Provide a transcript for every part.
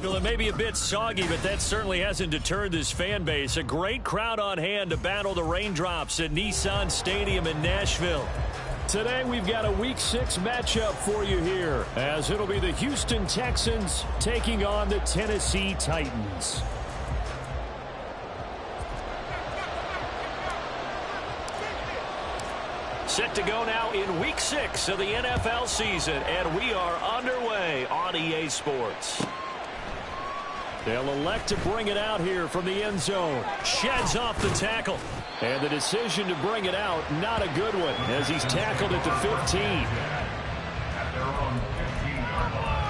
Well, it may be a bit soggy, but that certainly hasn't deterred this fan base. A great crowd on hand to battle the raindrops at Nissan Stadium in Nashville. Today we've got a Week 6 matchup for you here, as it'll be the Houston Texans taking on the Tennessee Titans. Set to go now in Week 6 of the NFL season, and we are underway on EA Sports. They'll elect to bring it out here from the end zone. Sheds off the tackle. And the decision to bring it out, not a good one, as he's tackled at the 15. At their own 15-yard line.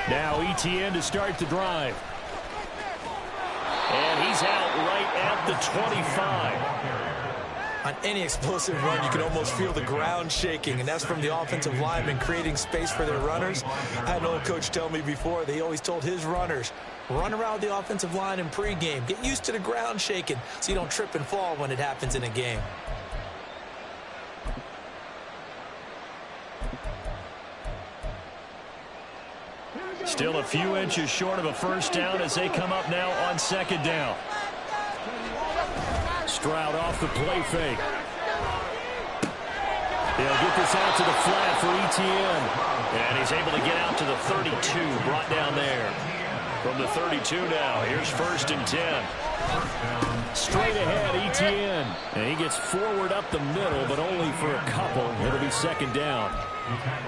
Now ETN to start the drive. And he's out right at the 25. On any explosive run, you can almost feel the ground shaking, and that's from the offensive linemen creating space for their runners. I had an old coach tell me before, they always told his runners, run around the offensive line in pregame. Get used to the ground shaking so you don't trip and fall when it happens in a game. Still a few inches short of a first down as they come up now on second down. Stroud off the play fake. They'll get this out to the flat for ETN. And he's able to get out to the 32, brought down there. From the 32 now, here's 1st and 10. Straight ahead, ETN. And he gets forward up the middle, but only for a couple. It'll be second down.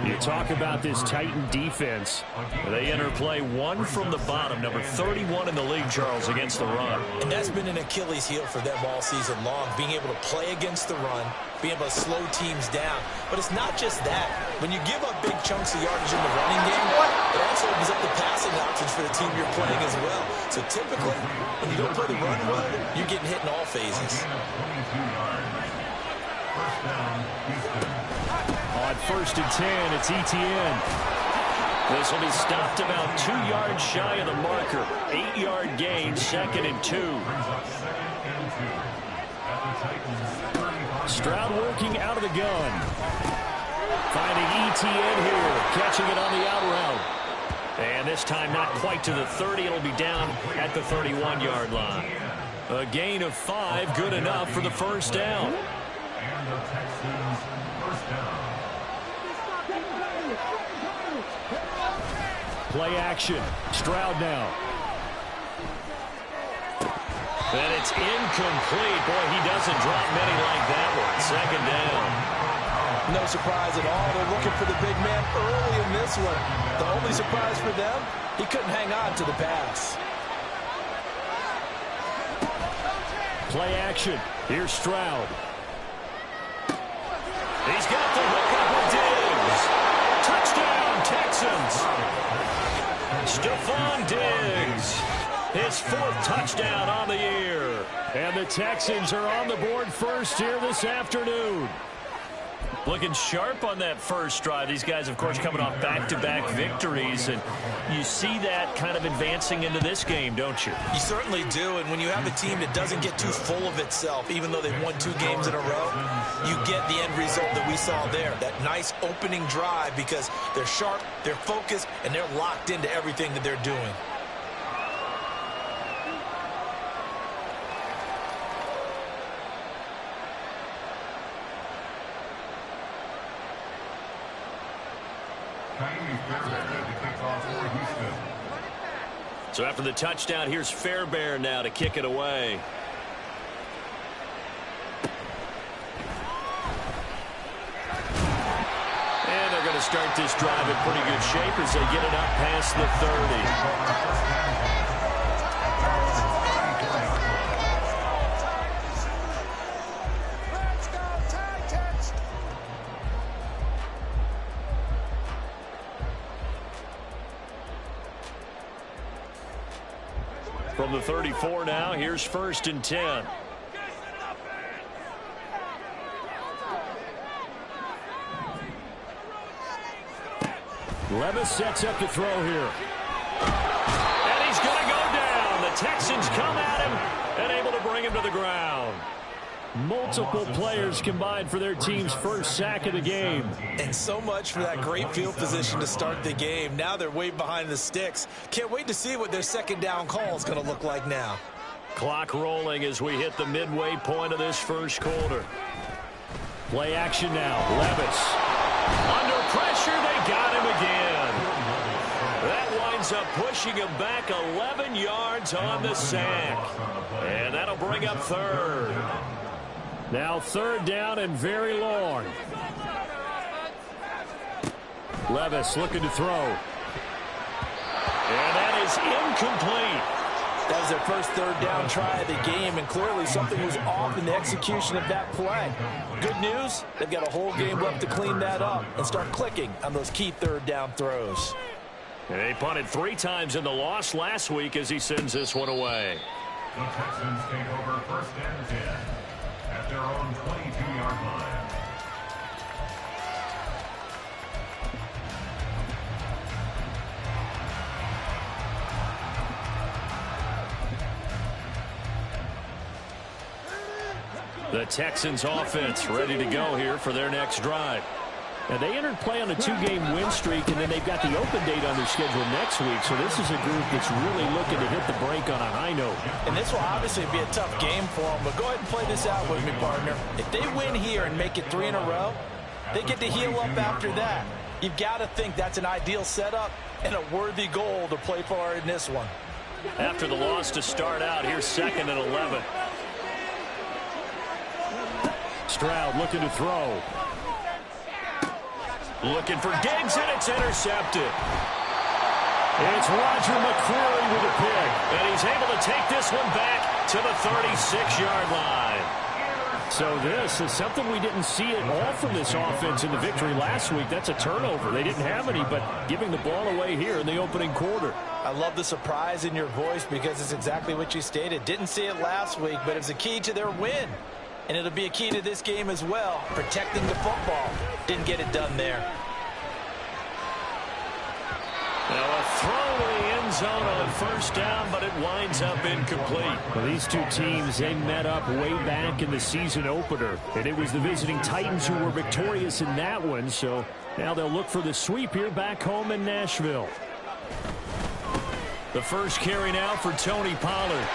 You talk about this Titan defense. They enter play one from the bottom, number 31 in the league, Charles, against the run. And that's been an Achilles heel for them all season long, being able to play against the run, being able to slow teams down. But it's not just that. When you give up big chunks of yardage in the running game, it also opens up the passing options for the team you're playing as well. So typically, when you don't play the run well, you're getting hit in all phases. First down, Houston. On 1st and 10, it's ETN. This will be stopped about 2 yards shy of the marker. 8-yard gain, 2nd and 2. Stroud working out of the gun. Finding ETN here, catching it on the out route. And this time not quite to the 30. It'll be down at the 31-yard line. A gain of 5, good enough for the first down. And the Texans' first down. Play action. Stroud now. And it's incomplete. Boy, he doesn't drop many like that one. Second down. No surprise at all. They're looking for the big man early in this one. The only surprise for them, he couldn't hang on to the pass. Play action. Here's Stroud. He's got the hook up with Diggs. Touchdown, Texans. Stephon Diggs, his 4th touchdown on the year. And the Texans are on the board first here this afternoon. Looking sharp on that first drive. These guys, of course, coming off back-to-back victories, and you see that kind of advancing into this game, don't you? You certainly do, and when you have a team that doesn't get too full of itself, even though they've won 2 games in a row, you get the end result that we saw there, that nice opening drive, because they're sharp, they're focused, and they're locked into everything that they're doing. So after the touchdown, here's Fairbairn now to kick it away. And they're going to start this drive in pretty good shape as they get it up past the 30. From the 34 now, here's 1st and 10. Levis sets up to throw here. And he's going to go down. The Texans come at him and able to bring him to the ground. Multiple players combined for their team's first sack of the game. And so much for that great field position to start the game. Now they're way behind the sticks. Can't wait to see what their second down call is going to look like now. Clock rolling as we hit the midway point of this first quarter. Play action now. Levis. Under pressure, they got him again. That winds up pushing him back 11 yards on the sack. And that'll bring up third. Now third down and very long. Levis looking to throw. And that is incomplete. That was their first third down try of the game, and clearly something was off in the execution of that play. Good news, they've got a whole game left to clean that up and start clicking on those key third down throws. And they punted 3 times in the loss last week as he sends this one away. The Texans take over first and 10 at their own 22-yard line. The Texans offense ready to go here for their next drive. Now, they entered play on a 2-game win streak, and then they've got the open date on their schedule next week. So this is a group that's really looking to hit the break on a high note. And this will obviously be a tough game for them, but go ahead and play this out with me, partner. If they win here and make it 3 in a row, they get to heal up after that. You've got to think that's an ideal setup and a worthy goal to play for in this one. After the loss to start out, here's 2nd and 11. Stroud looking to throw. Looking for Diggs, and it's intercepted. It's Roger McCreary with a pick, and he's able to take this one back to the 36-yard line. So this is something we didn't see at all from this offense in the victory last week. That's a turnover. They didn't have any, but giving the ball away here in the opening quarter. I love the surprise in your voice because it's exactly what you stated. Didn't see it last week, but it's a key to their win. And it'll be a key to this game as well, protecting the football. Didn't get it done there. Now a throw to the end zone on first down, but it winds up incomplete. Well, these two teams, they met up way back in the season opener. And it was the visiting Titans who were victorious in that one. So now they'll look for the sweep here back home in Nashville. The first carry now for Tony Pollard.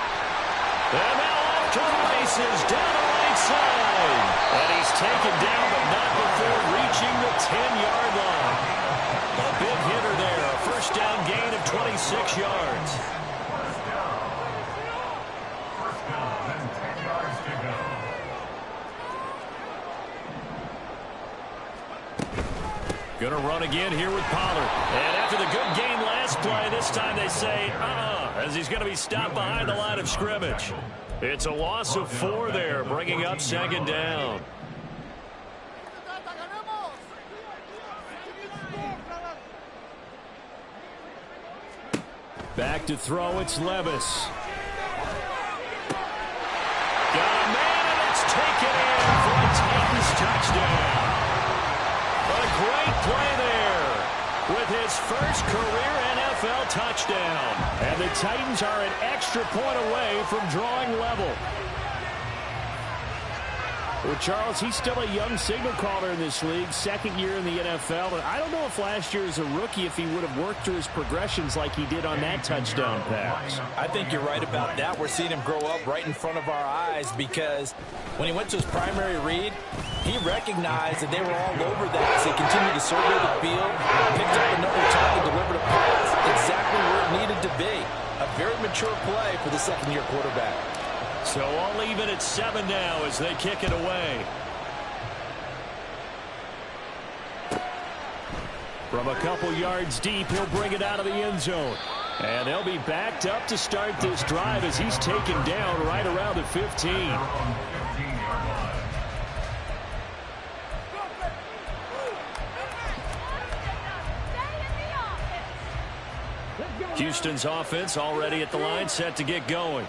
And now off to the races down the right side. And he's taken down, but not before reaching the 10-yard line. A big hitter there. A first down gain of 26 yards. First down and 10 yards to go. Gonna run again here with Pollard. And after the good game last play, this time they say, as he's gonna be stopped behind the line of scrimmage. It's a loss of 4 there, bringing up 2nd down. Back to throw, it's Levis. Got a man, and it's taken in for a Titans touchdown. A great play there with his first career NFL touchdown. And the Titans are an extra point away from drawing level. Well, Charles, he's still a young signal caller in this league, 2nd year in the NFL. And I don't know if last year as a rookie, if he would have worked through his progressions like he did on that touchdown pass. I think you're right about that. We're seeing him grow up right in front of our eyes because when he went to his primary read, he recognized that they were all over that as they continued to survey the field, picked up another target, delivered a pass exactly where it needed to be. A very mature play for the 2nd-year quarterback. So all even at 7 now as they kick it away. From a couple yards deep, he'll bring it out of the end zone. And they'll be backed up to start this drive as he's taken down right around the 15. Houston's offense already at the line, set to get going.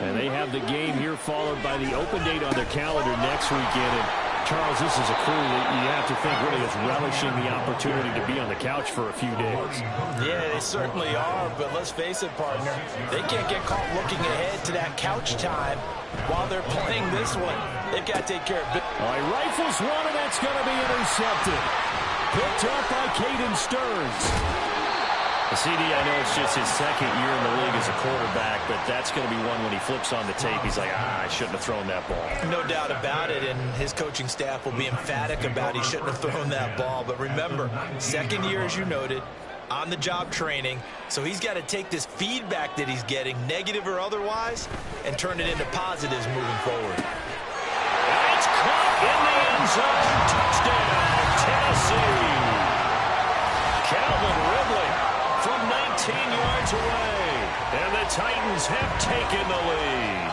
And they have the game here followed by the open date on their calendar next weekend. And Charles, this is a crew that you have to think really is relishing the opportunity to be on the couch for a few days. Yeah, they certainly are, but let's face it, partner, they can't get caught looking ahead to that couch time while they're playing this one. They've got to take care of it. All right, rifles one, and that's going to be intercepted. Picked up by Caden Stearns. CD, I know it's just his second year in the league as a quarterback, but that's going to be one when he flips on the tape. He's like, I shouldn't have thrown that ball. No doubt about it, and his coaching staff will be emphatic about he shouldn't have thrown that ball. But remember, second year, as you noted, on-the-job training, so he's got to take this feedback that he's getting, negative or otherwise, and turn it into positives moving forward. It's caught in the end zone. Touchdown, Tennessee. Calvin Ridley from 19 yards away, and the Titans have taken the lead.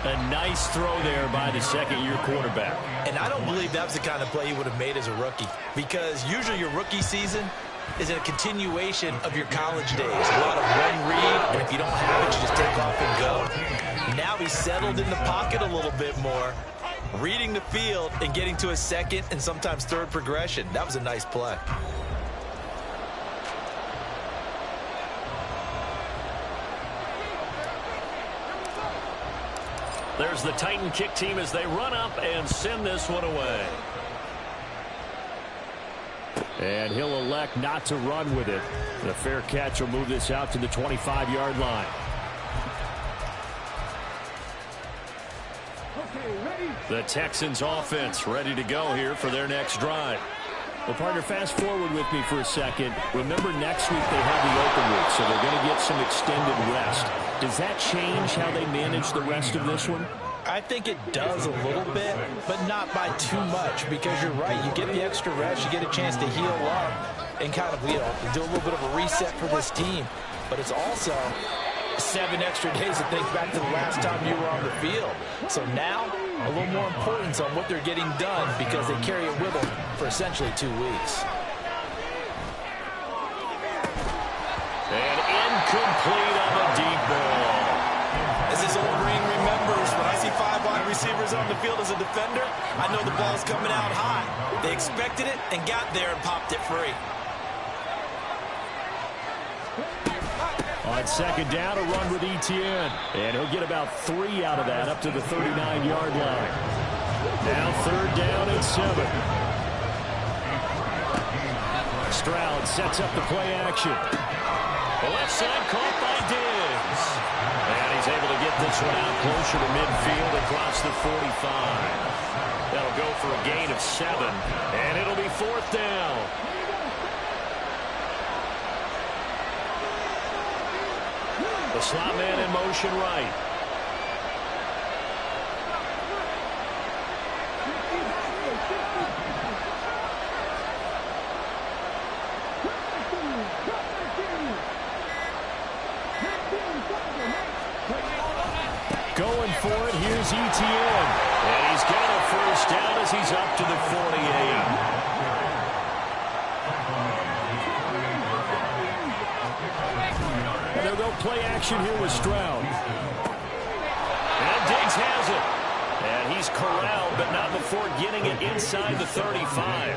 A nice throw there by the second-year quarterback. And I don't believe that was the kind of play he would have made as a rookie, because usually your rookie season is a continuation of your college days. A lot of one read, and if you don't have it, you just take off and go. Now he's settled in the pocket a little bit more, reading the field and getting to a second and sometimes third progression. That was a nice play. There's the Titan kick team as they run up and send this one away. And he'll elect not to run with it. The fair catch will move this out to the 25-yard line. The Texans offense ready to go here for their next drive. Well, partner, fast forward with me for a second. Remember, next week they have the open week, so they're going to get some extended rest. Does that change how they manage the rest of this one? I think it does a little bit, but not by too much, because you're right. You get the extra rest, you get a chance to heal up and kind of, do a little bit of a reset for this team. But it's also 7 extra days to think back to the last time you were on the field. So now, a little more importance on what they're getting done, because they carry it with them for essentially 2 weeks. And incomplete on the deep ball. As this old ring remembers, when I see 5 wide receivers on the field as a defender, I know the ball's coming out high. They expected it and got there and popped it free. On second down, a run with Etienne. And he'll get about 3 out of that up to the 39-yard line. Now third down and 7. Stroud sets up the play action. The left side caught by Diggs. And he's able to get this one out closer to midfield across the 45. That'll go for a gain of 7. And it'll be fourth down. The slot man in motion right. Going for it, here's Etienne. And he's got a first down as he's up to the 48. And they'll go play action here with Stroud. And Diggs has it. And he's corralled, but not before getting it inside the 35.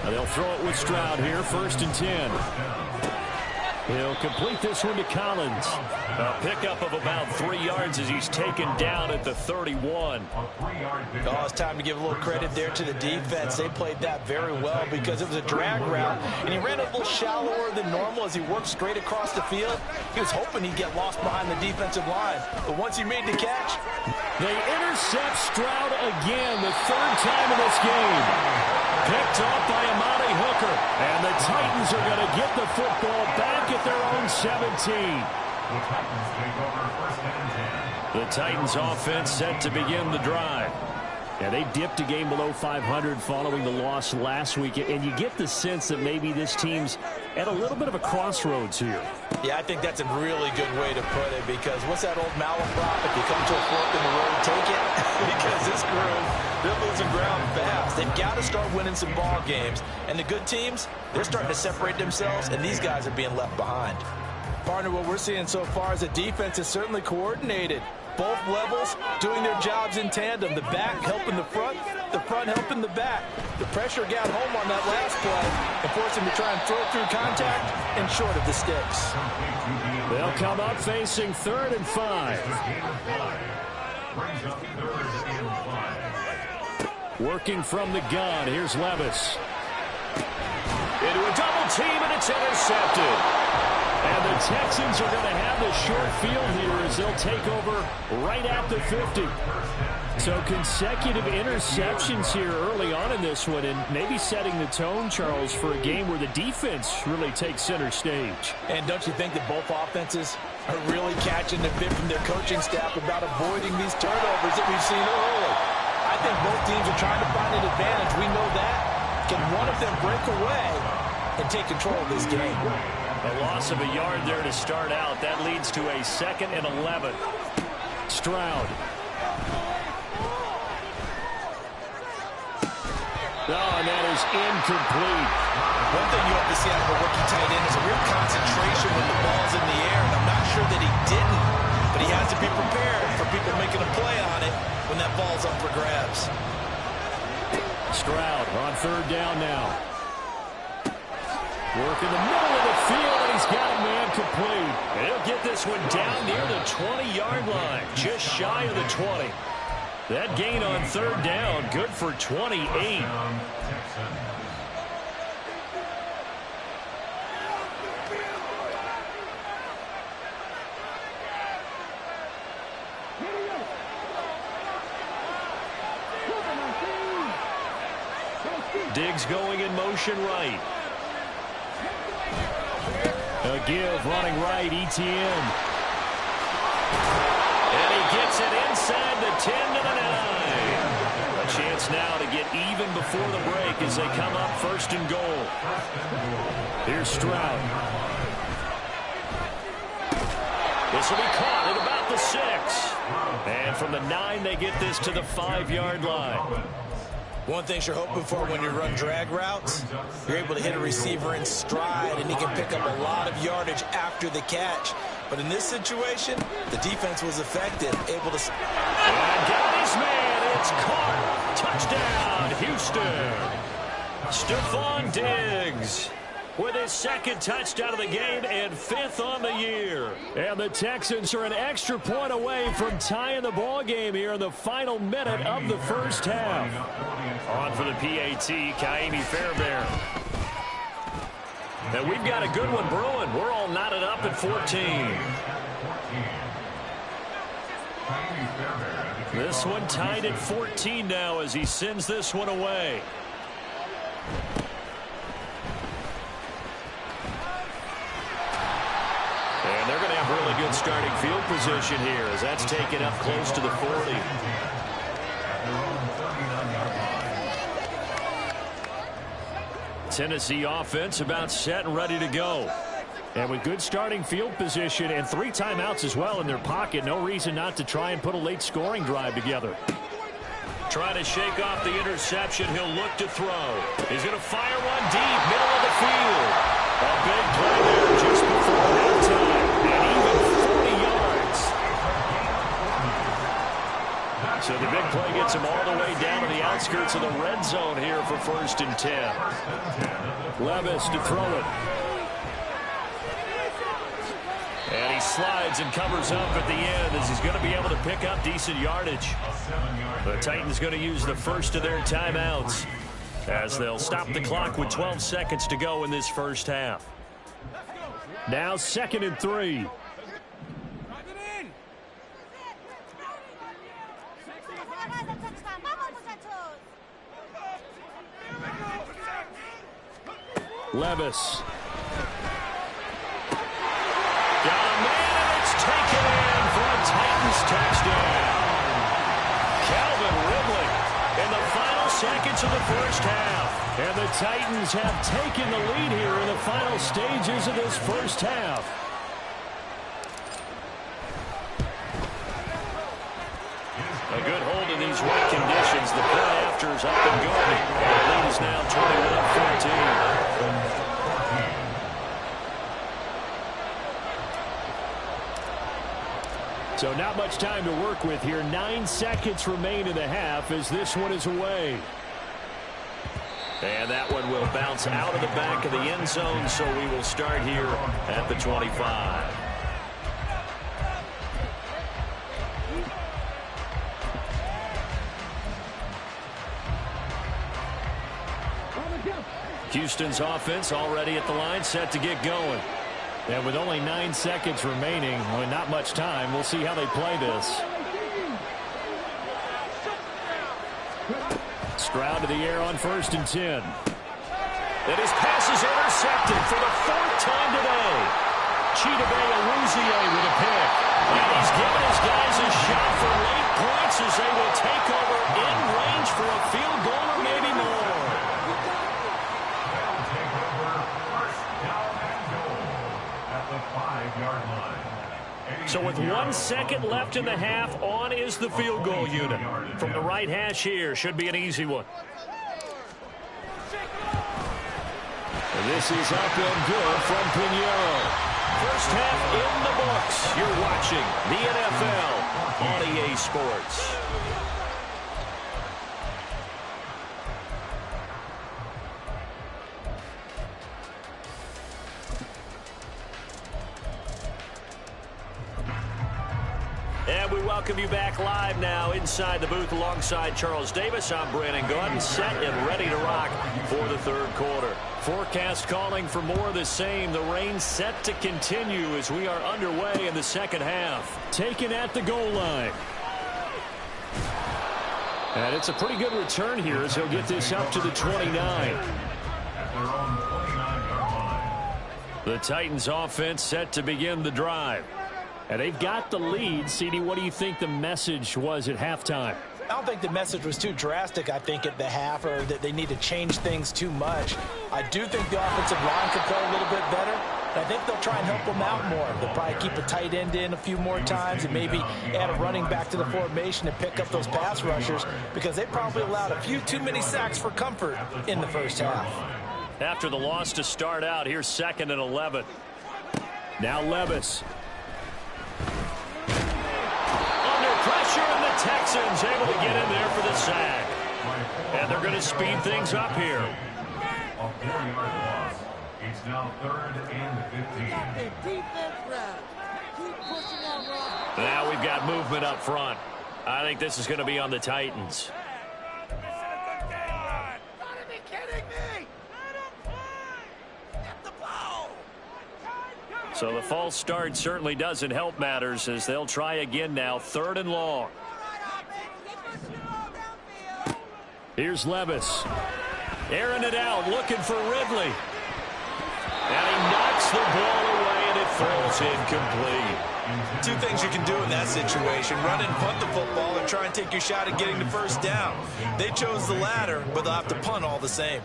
And they'll throw it with Stroud here, first and 10. He'll complete this one to Collins. A pickup of about 3 yards as he's taken down at the 31. Oh, it's time to give a little credit there to the defense. They played that very well because it was a drag route, and he ran a little shallower than normal as he worked straight across the field. He was hoping he'd get lost behind the defensive line, but once he made the catch, they intercept Stroud again, the 3rd time in this game. Picked off by Amani Hooker, and the Titans are going to get the football back at their own 17. The Titans take over first and 10. The Titans offense set to begin the drive. Yeah, they dipped a game below 500 following the loss last week, and you get the sense that maybe this team's at a little bit of a crossroads here. Yeah, I think that's a really good way to put it, because what's that old malaprop? If you come to a fork in the road, take it. Because this group, they're losing ground fast. They've got to start winning some ball games. And the good teams, they're starting to separate themselves, and these guys are being left behind. Partner, what we're seeing so far is the defense is certainly coordinated. both levels doing their jobs in tandem. The back helping the front helping the back. The pressure got home on that last play and forced him to try and throw through contact and short of the sticks. They'll come up facing 3rd and 5. Working from the gun, here's Levis. Into a double team, and it's intercepted. And the Texans are going to have the short field here as they'll take over right at the 50. So consecutive interceptions here early on in this one, and maybe setting the tone, Charles, for a game where the defense really takes center stage. And don't you think that both offenses are really catching the bit from their coaching staff about avoiding these turnovers that we've seen early? I think both teams are trying to find an advantage. We know that. Can one of them break away and take control of this game? A loss of a yard there to start out. That leads to a 2nd and 11. Stroud. Oh, and that is incomplete. One thing you have to see out of a rookie tight end is a real concentration when the ball's in the air, and I'm not sure that he didn't, but he has to be prepared for people making a play on it when that ball's up for grabs. Stroud on 3rd down now. Work in the middle of the field, and he's got a man complete. And he'll get this one down near the 20-yard line, just shy of the 20. That gain on 3rd down, good for 28. Diggs going in motion right. A give running right, ETN. And he gets it inside the 10 to the 9. A chance now to get even before the break as they come up 1st and goal. Here's Stroud. This will be caught at about the 6. And from the 9, they get this to the 5-yard line. One thing you're hoping for when you run drag routes, you're able to hit a receiver in stride, and he can pick up a lot of yardage after the catch. But in this situation, the defense was effective, able to... And got his man. It's caught. Touchdown, Houston. Stephon Diggs with his 2nd touchdown of the game and 5th on the year. And the Texans are an extra point away from tying the ball game here in the final minute of the 1st half. On for the PAT, Kaimi Fairbairn. And we've got a good one brewing. We're all knotted up at 14. This one tied at 14 now as he sends this one away. And they're going to have really good starting field position here as that's taken up close to the 40. Tennessee offense about set and ready to go. And with good starting field position and 3 timeouts as well in their pocket, no reason not to try and put a late scoring drive together. Trying to shake off the interception. He'll look to throw. He's going to fire one deep, middle of the field. A big play there just before halftime. And even 40 yards. So the big play gets him all the way down to the outskirts of the red zone here for 1st and 10. Levis to throw it. And he slides and covers up at the end as he's going to be able to pick up decent yardage. The Titans going to use the first of their timeouts as they'll stop the clock with 12 seconds to go in this 1st half. Now 2nd and 3. Levis. Got a man, and it's taken in for a Titans touchdown. Calvin Ridley in the final seconds of the 1st half. And the Titans have taken the lead here in the final stages of this 1st half. A good hold in these wet conditions. The play after is up and going. And the lead is now 21-14. So not much time to work with here. 9 seconds remain in the half as this one is away. And that one will bounce out of the back of the end zone, so we will start here at the 25. Houston's offense already at the line, set to get going. And with only 9 seconds remaining, well, not much time, we'll see how they play this. Stroud to the air on 1st and 10. And his pass is intercepted for the 4th time today. Chidobe Awuzie with a pick. And he's giving his guys a shot for late points as they will take over in range for a field goal or maybe more. So with 1 second left in the half, on is the field goal unit. From the right hash here, should be an easy one. And this is up and good from Pinheiro. First half in the books. You're watching the NFL on EA Sports. And we welcome you back live now inside the booth alongside Charles Davis. I'm Brandon Gunn, set and ready to rock for the 3rd quarter. Forecast calling for more of the same. The rain set to continue as we are underway in the 2nd half. Taken at the goal line. And it's a pretty good return here as he'll get this up to the 29. The Titans offense set to begin the drive. And they've got the lead. CD, what do you think the message was at halftime? I don't think the message was too drastic, I think, at the half, or that they need to change things too much. I do think the offensive line could play a little bit better. I think they'll try and help them out more. They'll probably keep a tight end in a few more times and maybe add a running back to the formation and pick up those pass rushers because they probably allowed a few too many sacks for comfort in the first half. After the loss to start out, here's 2nd and 11. Now Levis. Pressure, and the Texans able to get in there for the sack. And they're going to speed things up here. A 4-yard loss. It's now 3rd and 15. Now we've got movement up front. I think this is going to be on the Titans. So the false start certainly doesn't help matters as they'll try again now. 3rd and long. Here's Levis. Airing it out, looking for Ridley. And he knocks the ball away, and it falls incomplete. 2 things you can do in that situation. Run and punt the football and try and take your shot at getting the first down. They chose the latter, but they'll have to punt all the same.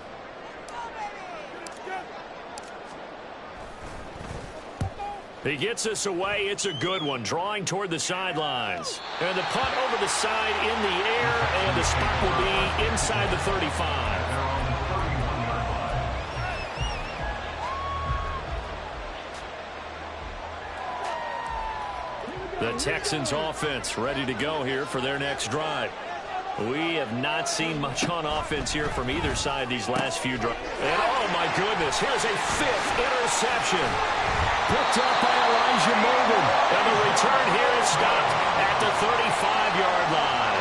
He gets us away. It's a good one. Drawing toward the sidelines. And the punt over the side in the air, and the spot will be inside the 35. The Texans offense ready to go here for their next drive. We have not seen much on offense here from either side these last few drives. And oh my goodness, here's a 5th interception. Picked up by Elijah Molden. And the return here is stopped at the 35-yard line.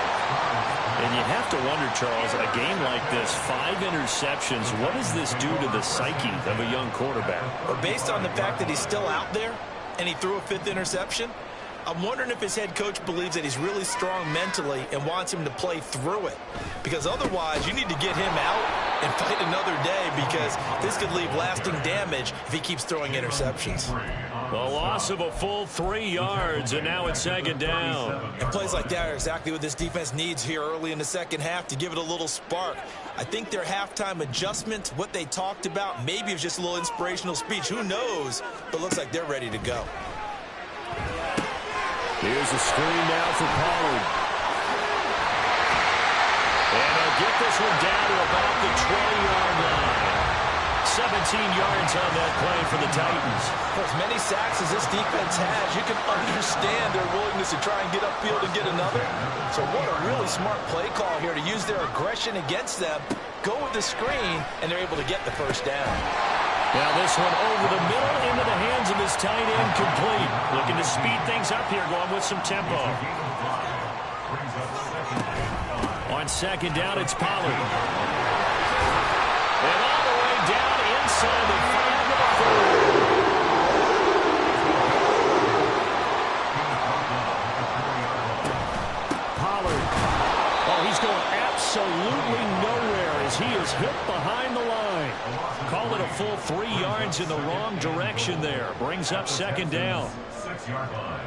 And you have to wonder, Charles, a game like this, 5 interceptions, what does this do to the psyche of a young quarterback? Well, based on the fact that he's still out there and he threw a 5th interception, I'm wondering if his head coach believes that he's really strong mentally and wants him to play through it. Because otherwise, you need to get him out and fight another day because this could leave lasting damage if he keeps throwing interceptions. The loss of a full 3 yards, and now it's 2nd down. And plays like that are exactly what this defense needs here early in the 2nd half to give it a little spark. I think their halftime adjustment, what they talked about, maybe it was just a little inspirational speech. Who knows? But it looks like they're ready to go. Here's a screen now for Pollard. And he'll get this one down to about the 20-yard line. 17 yards on that play for the Titans. For as many sacks as this defense has, you can understand their willingness to try and get upfield and get another. So what a really smart play call here to use their aggression against them, go with the screen, and they're able to get the first down. Now this one over the middle into the hands of his tight end, complete. Looking to speed things up here, going with some tempo. On second down, it's Pollard. And all the way down inside the 5 to the 4. Pollard. Oh, he's going absolutely nowhere as he is hit behind the line. Call it a full 3 yards in the wrong direction there. Brings up second down. 6-yard line.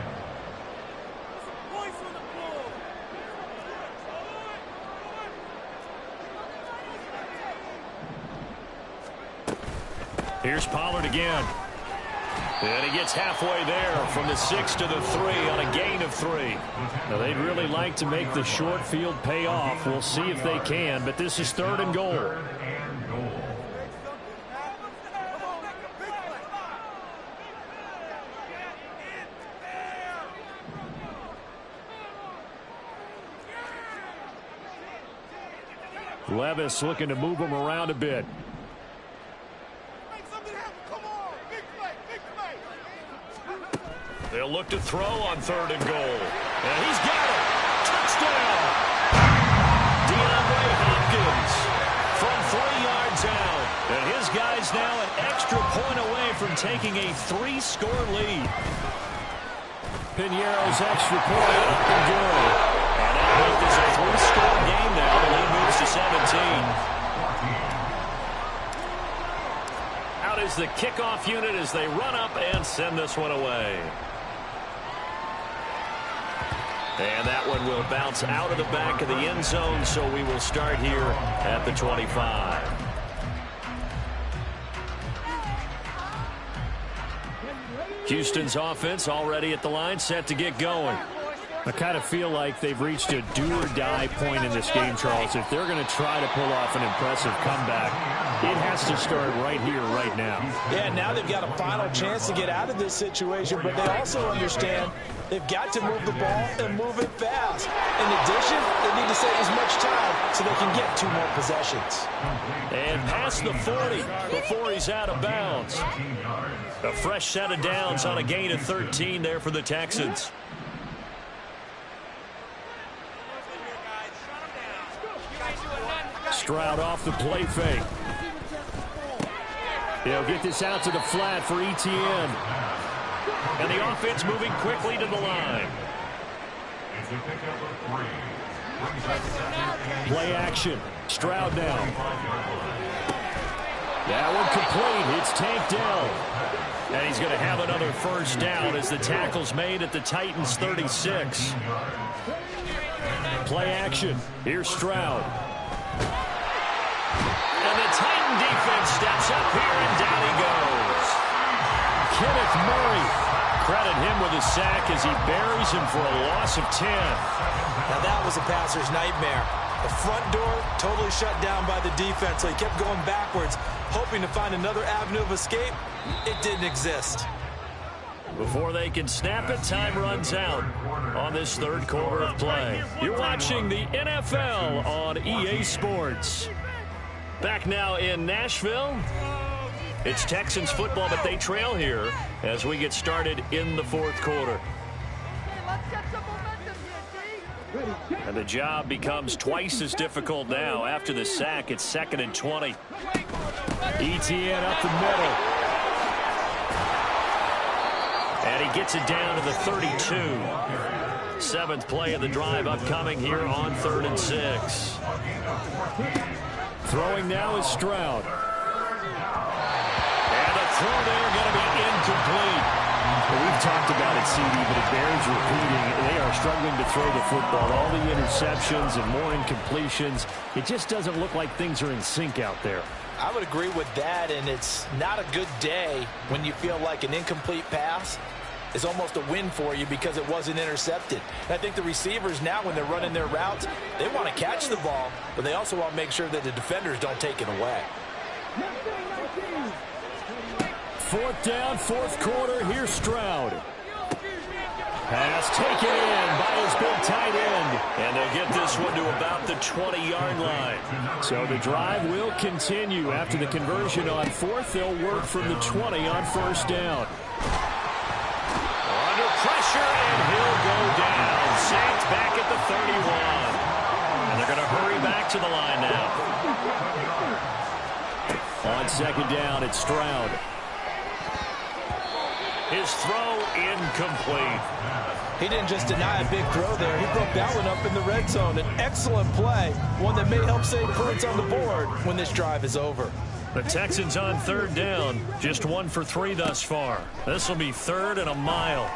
Here's Pollard again. And he gets halfway there from the 6 to the 3 on a gain of 3. Now, they'd really like to make the short field pay off. We'll see if they can, but this is 3rd and goal. Levis looking to move him around a bit. They'll look to throw on 3rd and goal. And he's got it. Touchdown. DeAndre Hopkins from 3 yards out. And his guy's now an extra point away from taking a 3-score lead. Piñeiro's extra point up and good. And that makes this a 3-score game now. The lead moves to 17. Out is the kickoff unit as they run up and send this one away. And that one will bounce out of the back of the end zone, so we will start here at the 25. Houston's offense already at the line, set to get going. I kind of feel like they've reached a do-or-die point in this game, Charles. If they're going to try to pull off an impressive comeback, it has to start right here, right now. Yeah, now they've got a final chance to get out of this situation, but they also understand they've got to move the ball and move it fast. In addition, they need to save as much time so they can get 2 more possessions. And past the 40 before he's out of bounds. A fresh set of downs on a gain of 13 there for the Texans. Stroud off the play fake. He'll get this out to the flat for Etienne. And the offense moving quickly to the line. Play action. Stroud now. That one complete. It's tanked down. And he's going to have another first down as the tackle's made at the Titans' 36. Play action. Here's Stroud. And the Titan defense steps up here, and down he goes. Kenneth Murray. Credit him with a sack as he buries him for a loss of 10. Now that was a passer's nightmare. The front door totally shut down by the defense, so he kept going backwards, hoping to find another avenue of escape. It didn't exist. Before they can snap it, time runs out on this 3rd quarter of play. You're watching the NFL on EA Sports. Back now in Nashville. It's Texans football, but they trail here as we get started in the 4th quarter. And the job becomes twice as difficult now. After the sack, it's 2nd and 20. Etienne up the middle. And he gets it down to the 32. 7th play of the drive upcoming here on 3rd and 6. Throwing now is Stroud. And the throw there going to be incomplete. Well, we've talked about it, CD, but it bears repeating. They are struggling to throw the football. All the interceptions and more incompletions. It just doesn't look like things are in sync out there. I would agree with that, and it's not a good day when you feel like an incomplete pass is almost a win for you because it wasn't intercepted. And I think the receivers now, when they're running their routes, they want to catch the ball, but they also want to make sure that the defenders don't take it away. Fourth down, fourth quarter. Here's Stroud. Pass taken in by his big tight end. And they'll get this one to about the 20-yard line. So the drive will continue. After the conversion on fourth, they'll work from the 20 on first down. Under pressure, and he'll go down. Saints back at the 31. And they're going to hurry back to the line now. On second down, it's Stroud. His throw incomplete. He didn't just deny a big throw there. He broke that one up in the red zone. An excellent play, one that may help save points on the board when this drive is over. The Texans on third down, just 1 for 3 thus far. This will be third and a mile.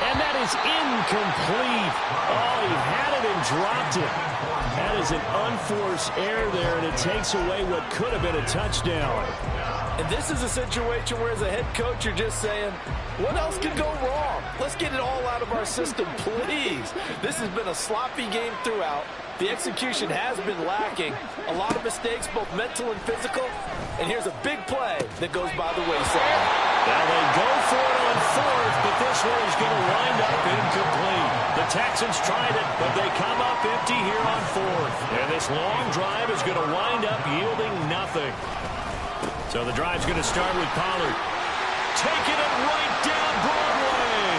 And that is incomplete. Oh, he had it and dropped it. That is an unforced error there, and it takes away what could have been a touchdown. And this is a situation where, as a head coach, you're just saying, what else could go wrong? Let's get it all out of our system, please. This has been a sloppy game throughout. The execution has been lacking. A lot of mistakes, both mental and physical. And here's a big play that goes by the wayside. Now they go for it on fourth, but this one is going to wind up incomplete. The Texans tried it, but they come up empty here on fourth. And this long drive is going to wind up yielding nothing. So the drive's going to start with Pollard. Taking it right down Broadway.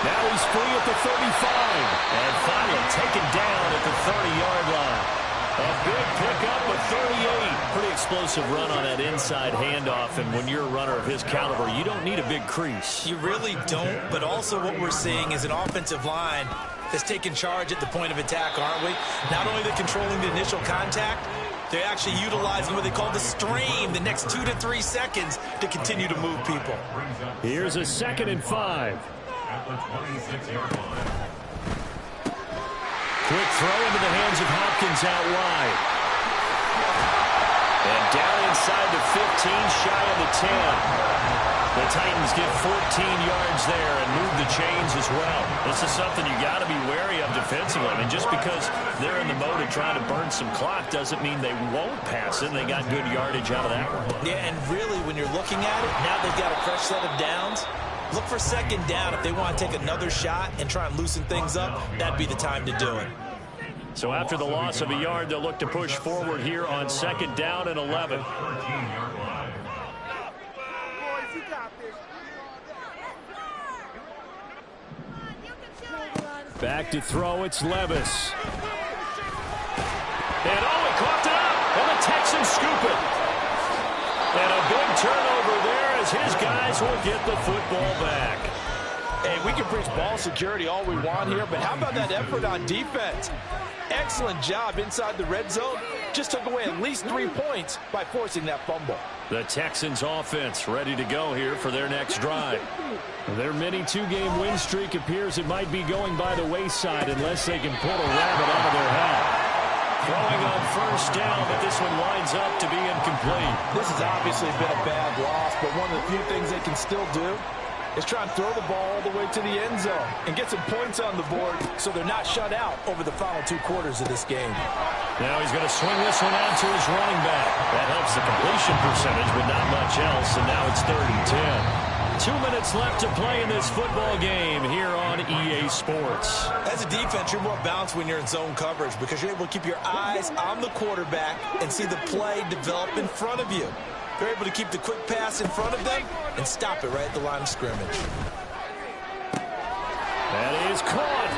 Now he's free at the 35. And finally taken down at the 30-yard line. A big pickup of 38. Pretty explosive run on that inside handoff. And when you're a runner of his caliber, you don't need a big crease. You really don't, but also what we're seeing is an offensive line that's taking charge at the point of attack, aren't we? Not only they're controlling the initial contact, they're actually utilizing what they call the stream, the next 2 to 3 seconds, to continue to move people. Here's a 2nd and 5. At the 26-yard line. Quick throw into the hands of Hopkins out wide. And down inside the 15, shy of the 10. The Titans get 14 yards there and move the chains as well. This is something you got to be wary of defensively. I mean, just because they're in the mode of trying to burn some clock doesn't mean they won't pass it. They got good yardage out of that one. Yeah, and really, when you're looking at it, now they've got a fresh set of downs. Look for second down. If they want to take another shot and try and loosen things up, that'd be the time to do it. So after the loss of a yard, they'll look to push forward here on 2nd down and 11. 13-yard line. Back to throw, it's Levis. And he caught it up, and the Texans scoop it. And a big turnover there as his guys will get the football back. Hey, we can preach ball security all we want here, but how about that effort on defense? Excellent job inside the red zone. Just took away at least 3 points by forcing that fumble. The Texans offense ready to go here for their next drive. Their mini 2-game win streak appears it might be going by the wayside unless they can pull a rabbit out of their hat. Throwing on first down, but this one winds up to be incomplete. This has obviously been a bad loss, but one of the few things they can still do is try and throw the ball all the way to the end zone and get some points on the board so they're not shut out over the final 2 quarters of this game. Now he's going to swing this one out to his running back. That helps the completion percentage, but not much else, and now it's 3rd and 10. 2 minutes left to play in this football game here on EA Sports. As a defense, you're more balanced when you're in zone coverage because you're able to keep your eyes on the quarterback and see the play develop in front of you. They're able to keep the quick pass in front of them and stop it right at the line of scrimmage. That is caught.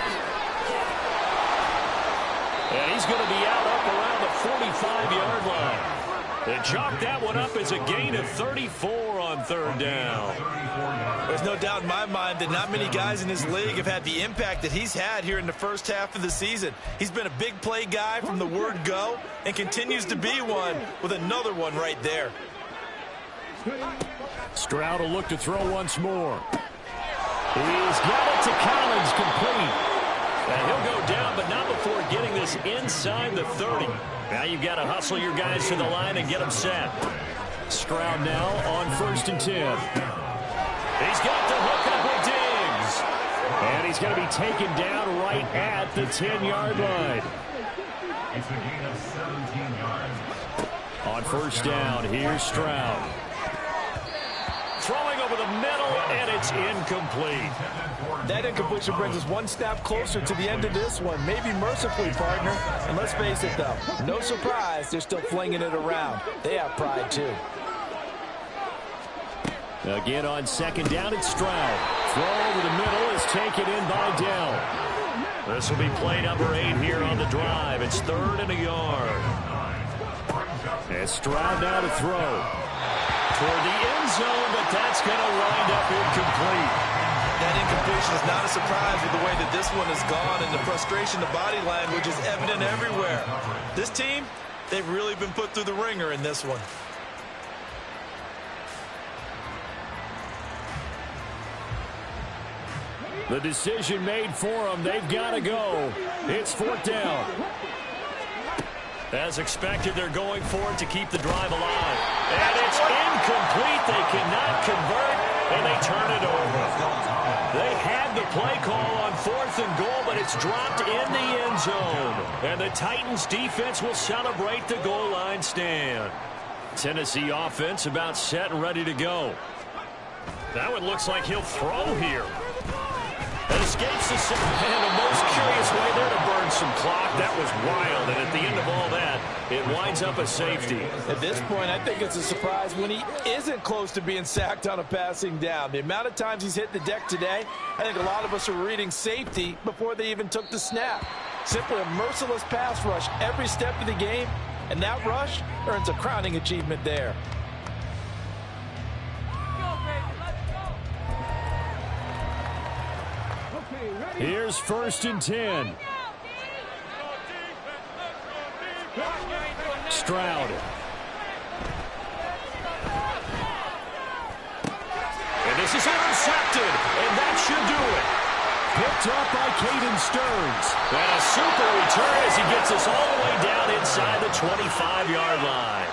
And he's going to be out up around the 45-yard line. They chalk that one up as a gain of 34 on 3rd down. There's no doubt in my mind that not many guys in this league have had the impact that he's had here in the first half of the season. He's been a big play guy from the word go and continues to be one with another one right there. Stroud will look to throw once more. He's got it to Collins, complete. And he'll go down, but not before getting this inside the 30. Now you've got to hustle your guys to the line and get them set. Stroud now on 1st and 10. He's got the hook up with Diggs. And he's going to be taken down right at the 10-yard line. It's a gain of 17 yards. On first down, here's Stroud. Throwing over the middle, and it's incomplete. That incompletion brings us one step closer to the end of this one. Maybe mercifully, partner. And let's face it, though, no surprise, they're still flinging it around. They have pride, too. Again on second down, it's Stroud. Throw over the middle is taken in by Dell. This will be play number 8 here on the drive. It's 3rd and a yard. And Stroud now to throw. Toward the end zone, but that's going to wind up incomplete. That incompletion is not a surprise with the way that this one has gone, and the frustration, the body language is evident everywhere. This team, they've really been put through the ringer in this one. The decision made for them. They've got to go. It's 4th down. As expected, they're going for it to keep the drive alive. And it's incomplete. They cannot convert, and they turn it over. They had the play call on 4th and goal, but it's dropped in the end zone. And the Titans defense will celebrate the goal line stand. Tennessee offense about set and ready to go. That one looks like he'll throw here. It escapes the center. And the most curious way there to burn some clock. That was wild. And at the end of all that, it winds up a safety. At this point, I think it's a surprise when he isn't close to being sacked on a passing down. The amount of times he's hit the deck today, I think a lot of us are reading safety before they even took the snap. Simply a merciless pass rush every step of the game. And that rush earns a crowning achievement there. Here's 1st and 10. Stroud. And this is intercepted, and that should do it. Picked up by Caden Stearns. And a super return as he gets us all the way down inside the 25-yard line.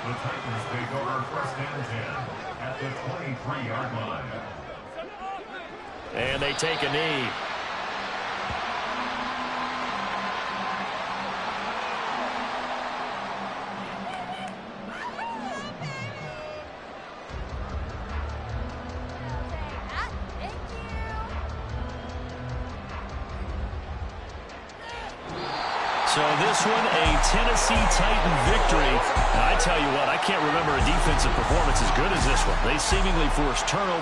The Titans take over 1st and 10 at the 23-yard line. And they take a knee. So this one, a Tennessee Titan victory. And I tell you what, I can't remember a defensive performance as good as this one. They seemingly forced turnover.